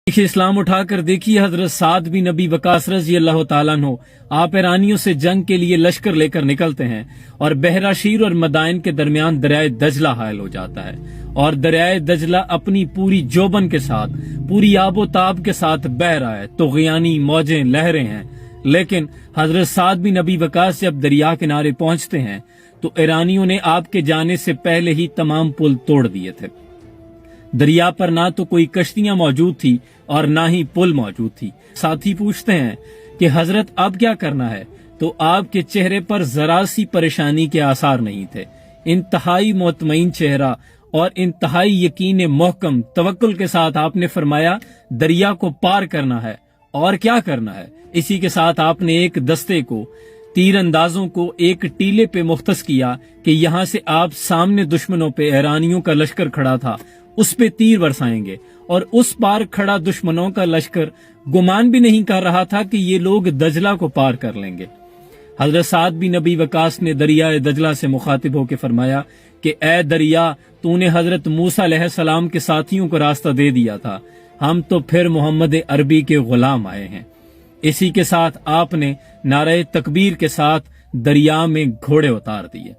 اسلام اٹھا کر دیکھیے حضرت سعد بن ابی وقاص رضی اللہ تعالیٰ عنہ آپ ایرانیوں سے جنگ کے لیے لشکر لے کر نکلتے ہیں اور بحیرہ شیر اور مدائن کے درمیان دریائے دجلہ حائل ہو جاتا ہے، اور دریائے دجلہ اپنی پوری جوبن کے ساتھ، پوری آب و تاب کے ساتھ بہ رہا ہے، طغیانی موجیں لہریں ہیں۔ لیکن حضرت سعد بن ابی وقاص جب دریا کنارے پہنچتے ہیں تو ایرانیوں نے آپ کے جانے سے پہلے ہی تمام پل توڑ دیے تھے۔ دریا پر نہ تو کوئی کشتیاں موجود تھی اور نہ ہی پل موجود تھی۔ ساتھی پوچھتے ہیں کہ حضرت اب کیا کرنا ہے؟ تو آپ کے چہرے پر ذرا سی پریشانی کے آثار نہیں تھے، انتہائی مطمئن چہرہ اور انتہائی یقین محکم توکل کے ساتھ آپ نے فرمایا دریا کو پار کرنا ہے اور کیا کرنا ہے۔ اسی کے ساتھ آپ نے ایک دستے کو، تیر اندازوں کو ایک ٹیلے پہ مختص کیا کہ یہاں سے آپ سامنے دشمنوں پہ ایرانیوں کا لشکر کھڑا تھا اس پہ تیر برسائیں گے، اور اس پار کھڑا دشمنوں کا لشکر گمان بھی نہیں کر رہا تھا کہ یہ لوگ دجلہ کو پار کر لیں گے۔ حضرت سعد بن ابی وقاص نے دریائے دجلہ سے مخاطب ہو کے فرمایا کہ اے دریا، تو نے حضرت موسیٰ علیہ السلام کے ساتھیوں کو راستہ دے دیا تھا، ہم تو پھر محمد عربی کے غلام آئے ہیں۔ اسی کے ساتھ آپ نے نعرہ تکبیر کے ساتھ دریا میں گھوڑے اتار دیے۔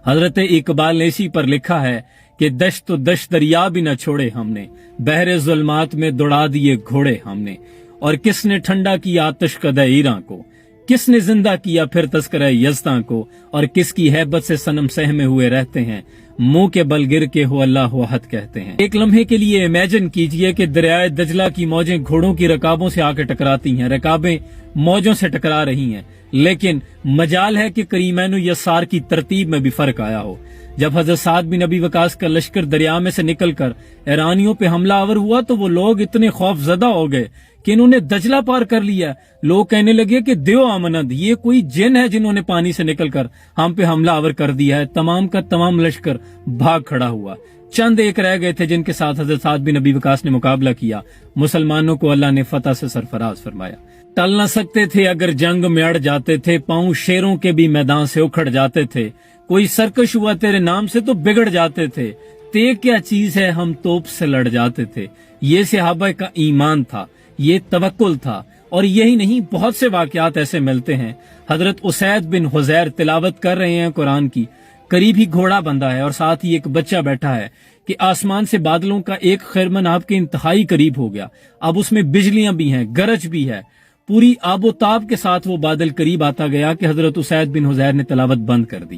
حضرت اقبال نے اسی پر لکھا ہے کہ دشت و دشت دریا بھی نہ چھوڑے ہم نے، بحر ظلمات میں دوڑا دیے گھوڑے ہم نے، اور کس نے ٹھنڈا کیا آتش قدح ایراں کو، کس نے زندہ کیا پھر تذکرہ یزداں کو، اور کس کی ہیبت سے صنم سہمے ہوئے رہتے ہیں، منہ کے بل گر کے ہو اللہ احد کہتے ہیں۔ ایک لمحے کے لیے امیجن کیجئے کہ دریائے دجلہ کی موجیں گھوڑوں کی رکابوں سے آ کے ٹکراتی ہیں، رکابیں موجوں سے ٹکرا رہی ہیں، لیکن مجال ہے کہ کریمین و یسار کی ترتیب میں بھی فرق آیا ہو۔ جب حضرت سعد بن ابی وقاص کا لشکر دریا میں سے نکل کر ایرانیوں پہ حملہ آور ہوا تو وہ لوگ اتنے خوف زدہ ہو گئے کہ انہوں نے دجلہ پار کر لیا۔ لوگ کہنے لگے کہ دیو آمنند، یہ کوئی جن ہے جنہوں نے پانی سے نکل کر ہم پہ حملہ آور کر دیا ہے۔ تمام کا تمام لشکر بھاگ کھڑا ہوا، چند ایک رہ گئے تھے جن کے ساتھ حضرت سعد بن ابی وقاص نے مقابلہ کیا۔ مسلمانوں کو اللہ نے فتح سے سرفراز فرمایا۔ ٹل نہ سکتے تھے اگر جنگ میں اڑ جاتے تھے، پاؤں شیروں کے بھی میدان سے اکھڑ جاتے تھے، کوئی سرکش ہوا تیرے نام سے تو بگڑ جاتے تھے، تے کیا چیز ہے ہم توپ سے لڑ جاتے تھے۔ یہ صحابہ کا ایمان تھا، یہ توکل تھا، اور یہی نہیں بہت سے واقعات ایسے ملتے ہیں۔ حضرت اسید بن حضیر تلاوت کر رہے ہیں قرآن کی، قریب ہی گھوڑا بندھا ہے اور ساتھ ہی ایک بچہ بیٹھا ہے کہ آسمان سے بادلوں کا ایک خرمن آپ کے انتہائی قریب ہو گیا، اب اس میں بجلیاں بھی ہیں، گرج بھی ہے، پوری آب و تاب کے ساتھ وہ بادل قریب آتا گیا کہ حضرت اسید بن حضیر نے تلاوت بند کر دی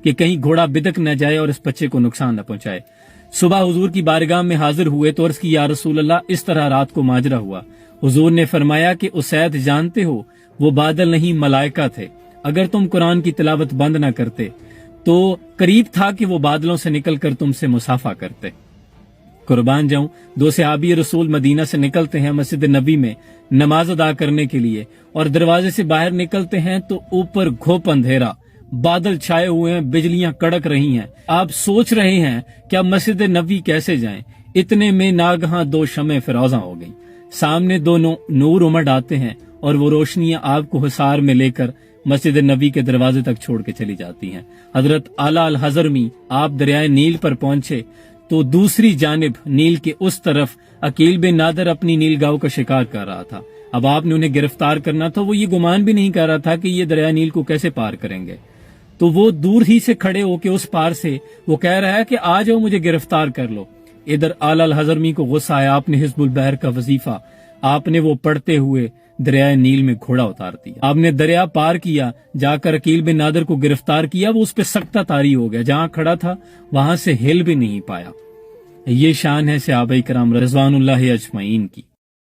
کہ کہیں گھوڑا بدک نہ جائے اور اس بچے کو نقصان نہ پہنچائے۔ صبح حضور کی بارگاہ میں حاضر ہوئے تو عرض کی یا رسول اللہ اس طرح رات کو ماجرا ہوا۔ حضور نے فرمایا کہ اسید جانتے ہو وہ بادل نہیں ملائکہ تھے، اگر تم قرآن کی تلاوت بند نہ کرتے تو قریب تھا کہ وہ بادلوں سے نکل کر تم سے مصافحہ کرتے۔ قربان جاؤں، دو صحابی رسول مدینہ سے نکلتے ہیں مسجد نبی میں نماز ادا کرنے کے لیے، اور دروازے سے باہر نکلتے ہیں تو اوپر گھوپ اندھیرا، بادل چھائے ہوئے ہیں، بجلیاں کڑک رہی ہیں۔ آپ سوچ رہے ہیں کہ اب مسجد نبی کیسے جائیں، اتنے میں ناگہاں دو شمع فروزاں ہو گئیں، سامنے دونوں نور امڈ آتے ہیں اور وہ روشنیاں آپ کو حصار میں لے کر مسجد نبی کے دروازے تک چھوڑ کے چلی جاتی ہیں۔ حضرت اعلیٰ الحضرمی آپ دریائے نیل پر پہنچے تو دوسری جانب نیل کے اس طرف عقیل بن نادر اپنی نیل گاؤں کا شکار کر رہا تھا۔ اب آپ نے انہیں گرفتار کرنا تھا، وہ یہ گمان بھی نہیں کر رہا تھا کہ یہ دریائے نیل کو کیسے پار کریں گے، تو وہ دور ہی سے کھڑے ہو کے اس پار سے وہ کہہ رہا ہے کہ آ جاؤ مجھے گرفتار کر لو۔ ادھر اعلیٰ الحضرمی کو غصہ آیا، آپ نے حزب البحر کا وظیفہ آپ نے وہ پڑھتے ہوئے دریائے نیل میں گھوڑا اتار دیا۔ آپ نے دریا پار کیا، جا کر عقیل بن نادر کو گرفتار کیا، وہ اس پہ سختہ طاری ہو گیا، جہاں کھڑا تھا وہاں سے ہل بھی نہیں پایا۔ یہ شان ہے صحابہ کرام رضوان اللہ اجمعین کی۔